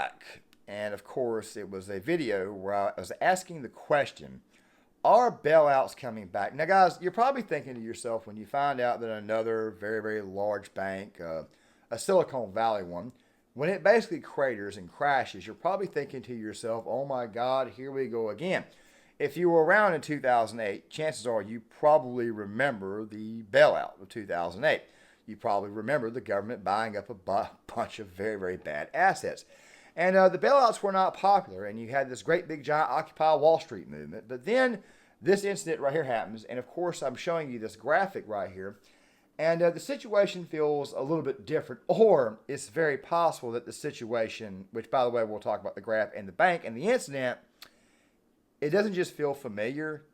back. And of course, it was a video where I was asking the question, are bailouts coming back? Now, guys, you're probably thinking to yourself when you find out that another very, very large bank, a Silicon Valley one, when it basically craters and crashes, you're probably thinking to yourself, oh my God, here we go again. If you were around in 2008, chances are you probably remember the bailout of 2008. You probably remember the government buying up a bunch of very, very bad assets. And the bailouts were not popular, and you had this great big giant Occupy Wall Street movement. But then this incident right here happens, and of course I'm showing you this graphic right here. And the situation feels a little bit different, or it's very possible that the situation, which by the way we'll talk about the graph and the bank and the incident, it doesn't just feel familiar,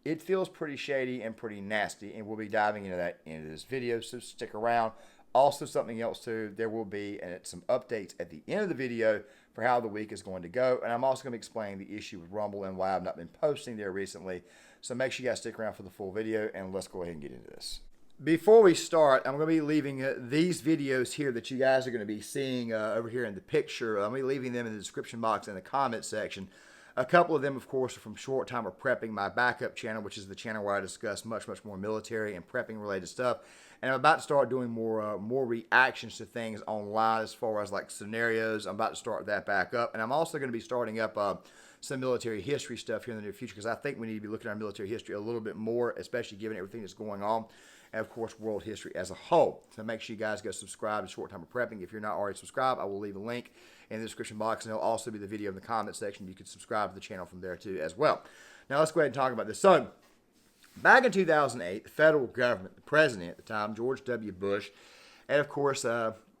it feels pretty shady and pretty nasty, and we'll be diving into that into this video, so stick around. Also, something else too, there will be some updates at the end of the video for how the week is going to go, and I'm also going to explain the issue with Rumble and why I've not been posting there recently, so make sure you guys stick around for the full video, and let's go ahead and get into this. Before we start, I'm going to be leaving these videos here that you guys are going to be seeing over here in the picture. I'm going to be leaving them in the description box and the comment section. A couple of them, of course, are from Short Timer Prepping, my backup channel, which is the channel where I discuss much, much more military and prepping related stuff. And I'm about to start doing more reactions to things online as far as like scenarios. I'm about to start that back up. And I'm also going to be starting up some military history stuff here in the near future because I think we need to be looking at our military history a little bit more, especially given everything that's going on. And of course, world history as a whole. So make sure you guys go subscribe to Short Timer Prepping. If you're not already subscribed, I will leave a link in the description box, and there'll also be the video in the comment section. You can subscribe to the channel from there too as well. Now let's go ahead and talk about this. So back in 2008, the federal government, the president at the time, George W. Bush, and of course,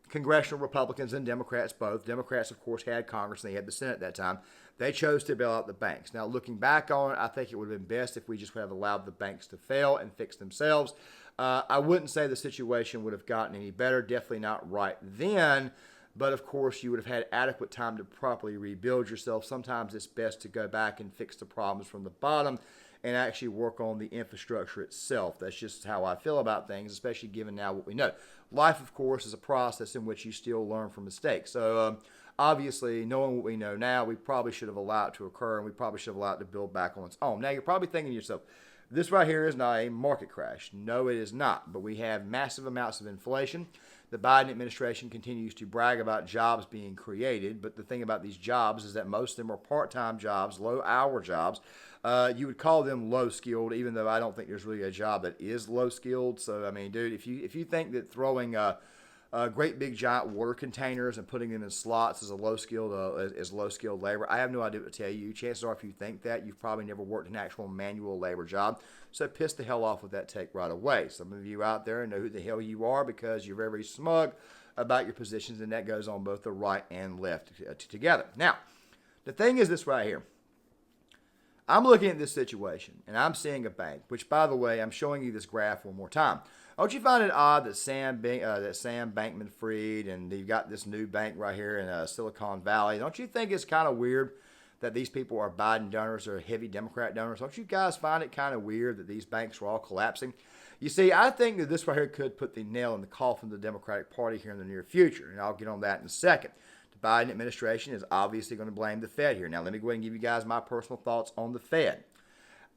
congressional Republicans and Democrats both. Democrats, of course, had Congress and they had the Senate at that time. They chose to bail out the banks. Now, looking back on it, I think it would have been best if we just would have allowed the banks to fail and fix themselves. I wouldn't say the situation would have gotten any better, definitely not right then, but of course you would have had adequate time to properly rebuild yourself. Sometimes it's best to go back and fix the problems from the bottom and actually work on the infrastructure itself. That's just how I feel about things, especially given now what we know. Life, of course, is a process in which you still learn from mistakes. So obviously, knowing what we know now, we probably should have allowed it to occur, and we probably should have allowed it to build back on its own. Now, you're probably thinking to yourself, this right here is not a market crash. No, it is not. But we have massive amounts of inflation. The Biden administration continues to brag about jobs being created. But the thing about these jobs is that most of them are part-time jobs, low-hour jobs. You would call them low-skilled, even though I don't think there's really a job that is low-skilled. So, I mean, dude, if you think that throwing great big giant water containers and putting them in slots is low-skilled labor, I have no idea what to tell you. Chances are, if you think that, you've probably never worked an actual manual labor job. So piss the hell off with that take right away. Some of you out there know who the hell you are because you're very, very smug about your positions, and that goes on both the right and left together. Now, the thing is this right here. I'm looking at this situation, and I'm seeing a bank, which, by the way, I'm showing you this graph one more time. Don't you find it odd that Sam Bankman-Fried, and you've got this new bank right here in Silicon Valley? Don't you think it's kind of weird that these people are Biden donors or heavy Democrat donors? Don't you guys find it kind of weird that these banks are all collapsing? You see, I think that this right here could put the nail in the coffin of the Democratic Party here in the near future, and I'll get on that in a second. The Biden administration is obviously going to blame the Fed here. Now, let me go ahead and give you guys my personal thoughts on the Fed.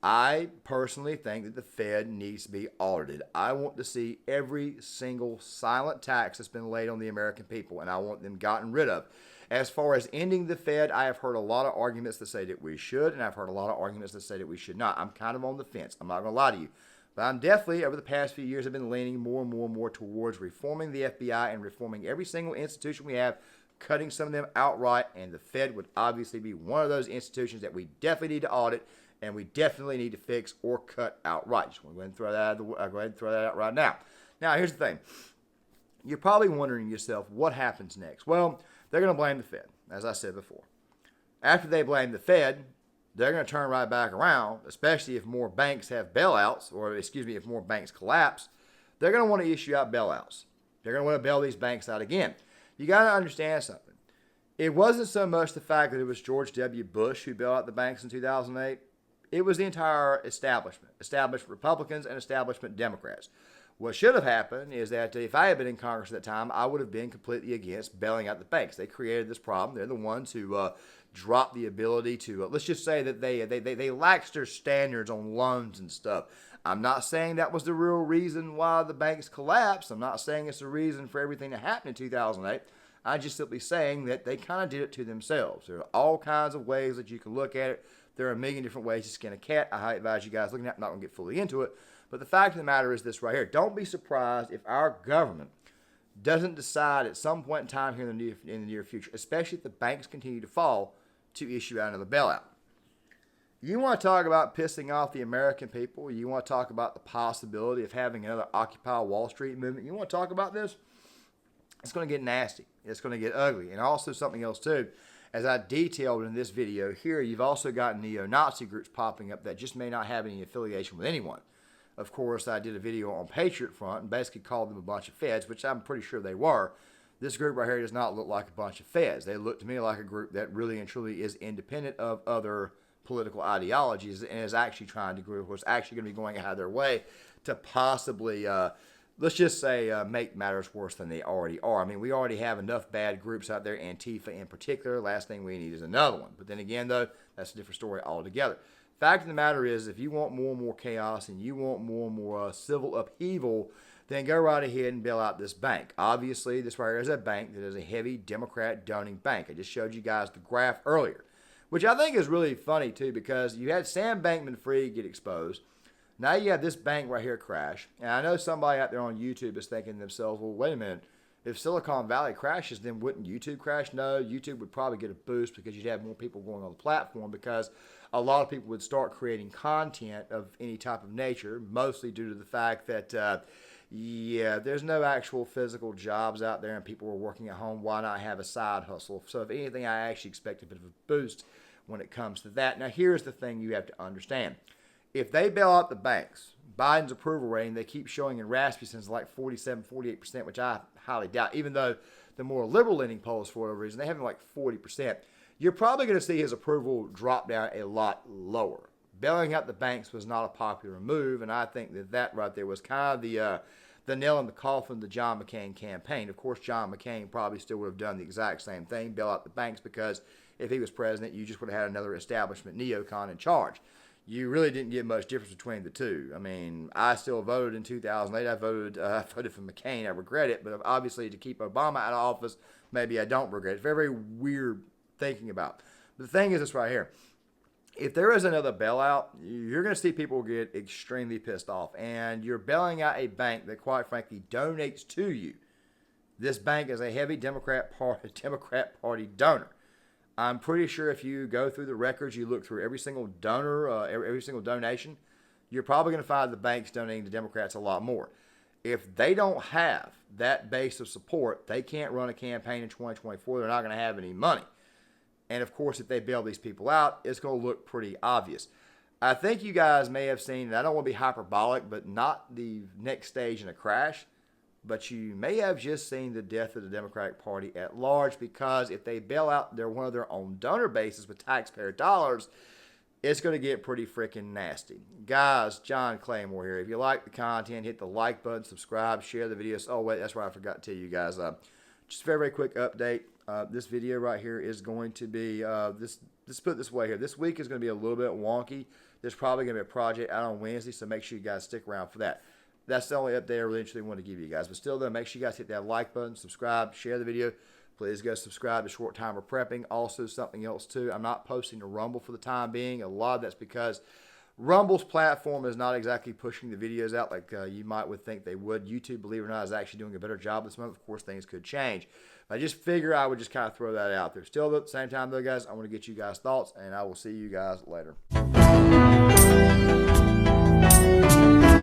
I personally think that the Fed needs to be audited. I want to see every single silent tax that's been laid on the American people, and I want them gotten rid of. As far as ending the Fed, I have heard a lot of arguments that say that we should, and I've heard a lot of arguments that say that we should not. I'm kind of on the fence. I'm not going to lie to you. But I'm definitely, over the past few years, I've been leaning more and more and more towards reforming the FBI and reforming every single institution we have, cutting some of them outright, and the Fed would obviously be one of those institutions that we definitely need to audit, and we definitely need to fix or cut outright. Just want to go ahead and throw that out right now. Now, here's the thing. You're probably wondering to yourself, what happens next? Well, they're going to blame the Fed, as I said before. After they blame the Fed, they're going to turn right back around, especially if more banks have bailouts, or if more banks collapse. They're going to want to issue out bailouts. They're going to want to bail these banks out again. You got to understand something. It wasn't so much the fact that it was George W. Bush who bailed out the banks in 2008. It was the entire establishment Republicans and establishment Democrats. What should have happened is that if I had been in Congress at that time, I would have been completely against bailing out the banks. They created this problem. They're the ones who dropped the ability to, let's just say that they laxed their standards on loans and stuff. I'm not saying that was the real reason why the banks collapsed. I'm not saying it's the reason for everything that happened in 2008. I'm just simply saying that they kind of did it to themselves. There are all kinds of ways that you can look at it. There are a million different ways to skin a cat. I highly advise you guys looking at it. I'm not going to get fully into it. But the fact of the matter is this right here. Don't be surprised if our government doesn't decide at some point in time here in the near future, especially if the banks continue to fall, to issue out another bailout. You want to talk about pissing off the American people? You want to talk about the possibility of having another Occupy Wall Street movement? You want to talk about this? It's going to get nasty. It's going to get ugly. And also something else too, as I detailed in this video here, you've also got neo-Nazi groups popping up that just may not have any affiliation with anyone. Of course, I did a video on Patriot Front and basically called them a bunch of feds, which I'm pretty sure they were. This group right here does not look like a bunch of feds. They look to me like a group that really and truly is independent of other political ideologies and is actually trying to grow, was actually going to be going out of their way to possibly, let's just say, make matters worse than they already are. I mean, we already have enough bad groups out there, Antifa in particular. Last thing we need is another one. But then again, though, that's a different story altogether. Fact of the matter is, if you want more and more chaos and you want more and more civil upheaval, then go right ahead and bail out this bank. Obviously, this right here is a bank that is a heavy Democrat doning bank. I just showed you guys the graph earlier, which I think is really funny, too, because you had Sam Bankman-Fried get exposed. Now you have this bank right here crash. And I know somebody out there on YouTube is thinking to themselves, well, wait a minute. If Silicon Valley crashes, then wouldn't YouTube crash? No, YouTube would probably get a boost because you'd have more people going on the platform because a lot of people would start creating content of any type of nature, mostly due to the fact that, there's no actual physical jobs out there and people are working at home. Why not have a side hustle? So if anything, I actually expect a bit of a boost when it comes to that. Now, here's the thing you have to understand. If they bail out the banks, Biden's approval rating, they keep showing in Rasmussen's like 47, 48%, which I highly doubt, even though the more liberal-leaning polls, for whatever reason, they have him like 40%. You're probably going to see his approval drop down a lot lower. Bailing out the banks was not a popular move, and I think that right there was kind of the nail in the coffin of the John McCain campaign. Of course, John McCain probably still would have done the exact same thing, bail out the banks, because if he was president, you just would have had another establishment neocon in charge. You really didn't get much difference between the two. I mean, I still voted in 2008. I voted for McCain. I regret it, but obviously to keep Obama out of office, maybe I don't regret it. It's very, very weird thinking about. But the thing is this right here. If there is another bailout, you're going to see people get extremely pissed off. And you're bailing out a bank that, quite frankly, donates to you. This bank is a heavy Democrat Party donor. I'm pretty sure if you go through the records, you look through every single donor, every single donation, you're probably going to find the banks donating to Democrats a lot more. If they don't have that base of support, they can't run a campaign in 2024. They're not going to have any money. And, of course, if they bail these people out, it's going to look pretty obvious. I think you guys may have seen, and I don't want to be hyperbolic, but not the next stage in a crash, but you may have just seen the death of the Democratic Party at large, because if they bail out one of their own donor bases with taxpayer dollars, it's going to get pretty freaking nasty. Guys, John Claymore here. If you like the content, hit the like button, subscribe, share the videos. Oh, wait, that's right. I forgot to tell you guys. Just a very, very quick update. This video right here is going to be, let's put it this way here. This week is going to be a little bit wonky. There's probably going to be a project out on Wednesday, so make sure you guys stick around for that. That's the only update I really truly want to give you guys. But still, though, make sure you guys hit that like button, subscribe, share the video. Please go subscribe to Short Timer Prepping. Also, something else, too. I'm not posting to Rumble for the time being. A lot of that's because Rumble's platform is not exactly pushing the videos out like you would think they would. YouTube, believe it or not, is actually doing a better job this month. Of course, things could change. I just figure I would just kind of throw that out there. Still, at the same time, though, guys, I want to get you guys' thoughts, and I will see you guys later.